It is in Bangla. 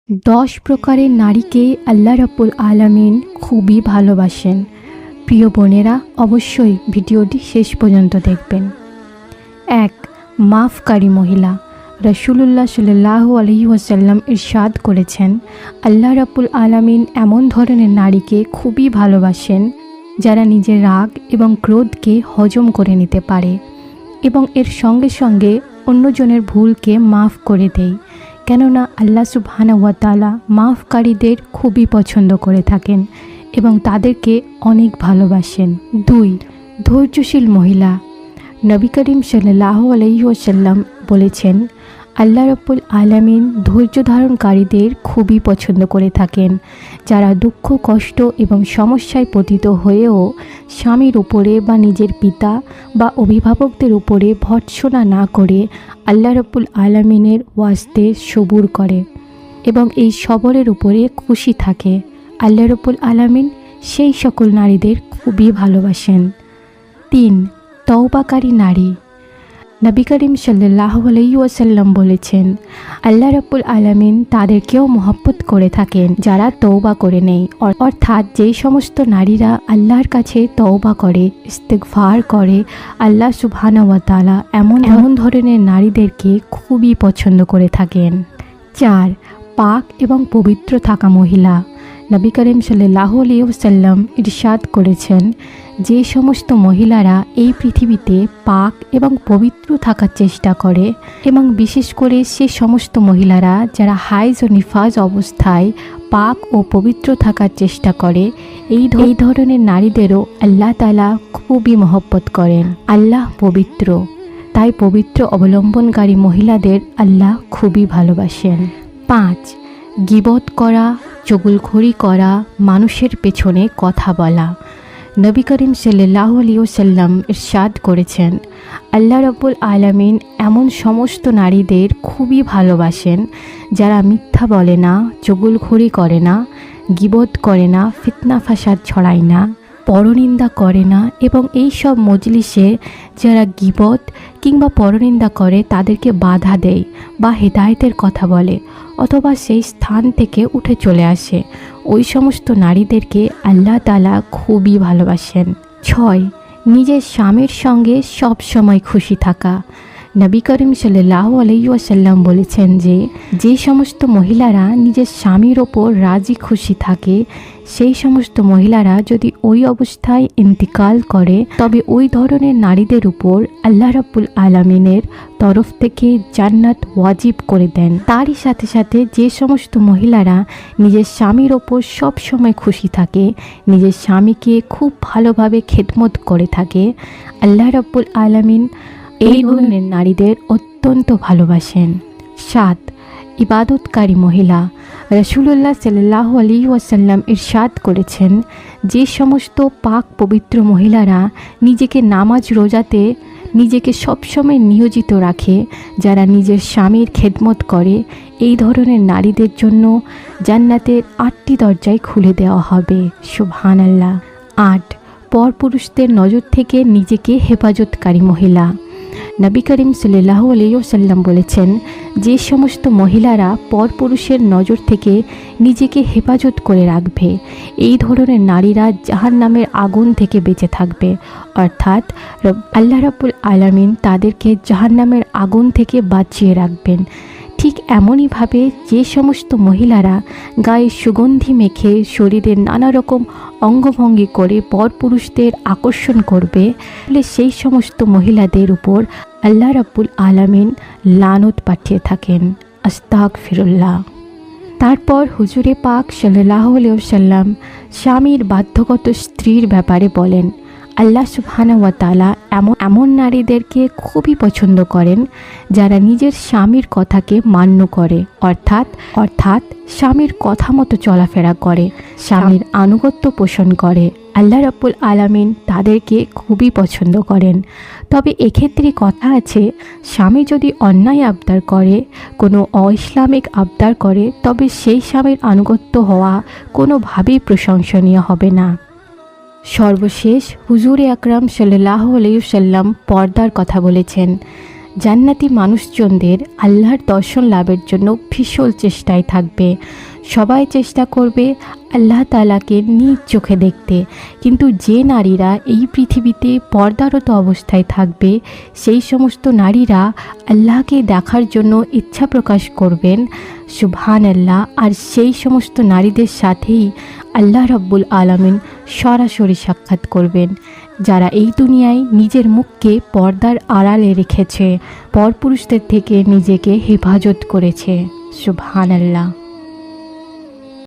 10 প্রকারের নারীকে আল্লাহ রাব্বুল আলামিন খুবই ভালোবাসেন। প্রিয় বোনেরা, অবশ্যই ভিডিওটি শেষ পর্যন্ত দেখবেন। 1. মাফকারী মহিলা। রাসূলুল্লাহ সাল্লাল্লাহু আলাইহি ওয়াসাল্লাম ইরশাদ করেছেন, আল্লাহ রাব্বুল আলামিন এমন ধরনের নারীকে খুবই ভালোবাসেন যারা নিজের রাগ এবং ক্রোধকে হজম করে নিতে পারে এবং এর সঙ্গে সঙ্গে অন্যজনের ভুলকে মাফ করে দেয়। কেননা আল্লাহ সুবহানাহু ওয়া তাআলা মাফকারীদের খুবই পছন্দ করে থাকেন এবং তাদেরকে অনেক ভালোবাসেন। 2. ধৈর্যশীল মহিলা। নবী করিম সাল্লাল্লাহু আলাইহি ওয়াসাল্লাম বলেছেন, আল্লাহ রাব্বুল আলামিন ধৈর্য ধারণকারীদের খুবই পছন্দ করে থাকেন, যারা দুঃখ কষ্ট এবং সমস্যায় পতিত হয়েও স্বামীর উপরে বা নিজের পিতা বা অভিভাবকদের উপরে ভর্ৎসনা না করে আল্লাহ রাব্বুল আলামিনের ওয়াস্তে সবুর করে এবং এই সবরের উপরে খুশি থাকে। আল্লাহ রাব্বুল আলামিন সেই সকল নারীদের খুবই ভালোবাসেন। 3. তওবাকারী নারী। নবী করিম সাল্লাল্লাহু আলাইহি ওয়াসাল্লাম বলেছেন, আল্লাহ রাব্বুল আলামিন তাদেরকেও মহব্বত করে থাকেন যারা তওবা করে নেয়, অর্থাৎ যেই সমস্ত নারীরা আল্লাহর কাছে তওবা করে, ইস্তিগফার করে, আল্লাহ সুবহানাহু ওয়া তাআলা এমন ধরনের নারীদেরকে খুবই পছন্দ করে থাকেন। 4. পাক এবং পবিত্র থাকা মহিলা। নবী করিম সাল্লাল্লাহু আলাইহি ওয়াসাল্লাম ইরশাদ করেছেন, যে সমস্ত মহিলারা এই পৃথিবীতে পাক এবং পবিত্র থাকার চেষ্টা করে এবং বিশেষ করে সে সমস্ত মহিলারা যারা হাইজ ও নিফাজ অবস্থায় পাক ও পবিত্র থাকার চেষ্টা করে, এই ধরনের নারীদেরও আল্লাহ তাআলা খুবই মহব্বত করেন। আল্লাহ পবিত্র, তাই পবিত্র অবলম্বনকারী মহিলাদের আল্লাহ খুবই ভালোবাসেন। 5. গীবত করা, চুগলখড়ি করা, মানুষের পেছনে কথা বলা। নবী করিম সাল্লাল্লাহু আলাইহি ওয়াসাল্লাম ইরশাদ করেছেন, আল্লাহ রাব্বুল আলামিন এমন সমস্ত নারীদের খুবই ভালোবাসেন যারা মিথ্যা বলে না, চুগলখড়ি করে না, গীবত করে না, ফিতনা ফাসাদ ছড়ায় না, পরনিন্দা করে না এবং এই সব মজলিসে যারা গীবত কিংবা পরনিন্দা করে তাদেরকে বাধা দেয় বা হেদায়েতের কথা বলে অথবা সেই স্থান থেকে উঠে চলে আসে, ওই সমস্ত নারীদেরকে আল্লাহ তাআলা খুবই ভালোবাসেন। 6. নিজের স্বামীর সঙ্গে সব সময় খুশি থাকা। নবী করিম সাল্লাল্লাহু আলাইহি ওয়াসাল্লাম বলেছেন যে সমস্ত মহিলারা নিজের স্বামীর ওপর রাজি খুশি থাকে, সেই সমস্ত মহিলারা যদি ওই অবস্থায় ইন্তিকাল করে তবে ওই ধরনের নারীদের উপর আল্লাহ রাব্বুল আলামিনের তরফ থেকে জান্নাত ওয়াজিব করে দেন। তারই সাথে সাথে যে সমস্ত মহিলারা নিজের স্বামীর ওপর সব সময় খুশি থাকে, নিজের স্বামীকে খুব ভালোভাবে খেদমত করে থাকে, আল্লাহ রাব্বুল আলামিন এই ধরনের নারীদের অত্যন্ত ভালোবাসেন। 7. ইবাদতকারী মহিলা। রাসূলুল্লাহ সাল্লাল্লাহু আলাইহি ওয়াসাল্লাম ইরশাদ করেছেন, যে সমস্ত পাক পবিত্র মহিলারা নিজেকে নামাজ রোজাতে নিজেকে সবসময় নিয়োজিত রাখে, যারা নিজের স্বামীর খেদমত করে, এই ধরনের নারীদের জন্য জান্নাতের 8টি দরজায় খুলে দেওয়া হবে। সুবহানাল্লাহ। 8. পরপুরুষদের নজর থেকে নিজেকে হেফাজতকারী মহিলা। নবী করিম সাল্লাল্লাহু আলাইহি ওয়াসাল্লাম বলেছেন, যে সমস্ত মহিলারা পরপুরুষের নজর থেকে নিজেকে হেফাজত করে রাখবে, এই ধরনের নারীরা জাহান্নামের আগুন থেকে বেঁচে থাকবে, অর্থাৎ আল্লাহ রাব্বুল আলামিন তাদেরকে জাহান্নামের আগুন থেকে বাঁচিয়ে রাখবেন। ঠিক এমনইভাবে যে সমস্ত মহিলারা গায়ে সুগন্ধি মেখে শরীরের নানা রকম অঙ্গভঙ্গি করে পরপুরুষদের আকর্ষণ করবে, সেই সমস্ত মহিলাদের উপর আল্লাহ রাব্বুল আলামিন লানত পাঠিয়ে থাকেন। আস্তাগফিরুল্লাহ। তারপর হুজুরে পাক সাল্লাল্লাহু আলাইহি ওয়াসাল্লাম স্বামীর বাধ্যগত স্ত্রীর ব্যাপারে বলেন, আল্লাহ সুবহানাহু ওয়া তাআলা এমন নারীদেরকে খুবই পছন্দ করেন যারা নিজের স্বামীর কথাকে মান্য করে, অর্থাৎ স্বামীর কথা মতো চলাফেরা করে, স্বামীর আনুগত্য পোষণ করে। আল্লাহ রাব্বুল আলামিন তাদেরকে খুবই পছন্দ করেন। তবে এক্ষেত্রে কথা আছে, স্বামী যদি অন্যায় আবদার করে, কোনো অইসলামিক আবদার করে, তবে সেই স্বামীর আনুগত্য হওয়া কোনোভাবেই প্রশংসনীয় হবে না। সর্বশেষ হুজুরে আকরাম সাল্লাল্লাহু আলাইহি ওয়াসাল্লাম পর্দার কথা বলেছেন, জান্নাতি মানুষজনদের আল্লাহর দর্শন লাভের জন্য ভীষণ চেষ্টায় থাকবে। সবাই চেষ্টা করবে আল্লাহ তাআলাকে নিজ চোখে দেখতে, কিন্তু যে নারীরা এই পৃথিবীতে পর্দারত অবস্থায় থাকবে সেই সমস্ত নারীরা আল্লাহকে দেখার জন্য ইচ্ছা প্রকাশ করবেন। সুবহানাল্লাহ। আর সেই সমস্ত নারীদের সাথেই আল্লাহ রাব্বুল আলামিন সরাসরি সাক্ষাৎ করবেন, যারা এই দুনিয়ায় নিজের মুখকে পর্দার আড়ালে রেখেছে, পরপুরুষদের থেকে নিজেকে হেফাজত করেছে। সুবহানাল্লাহ।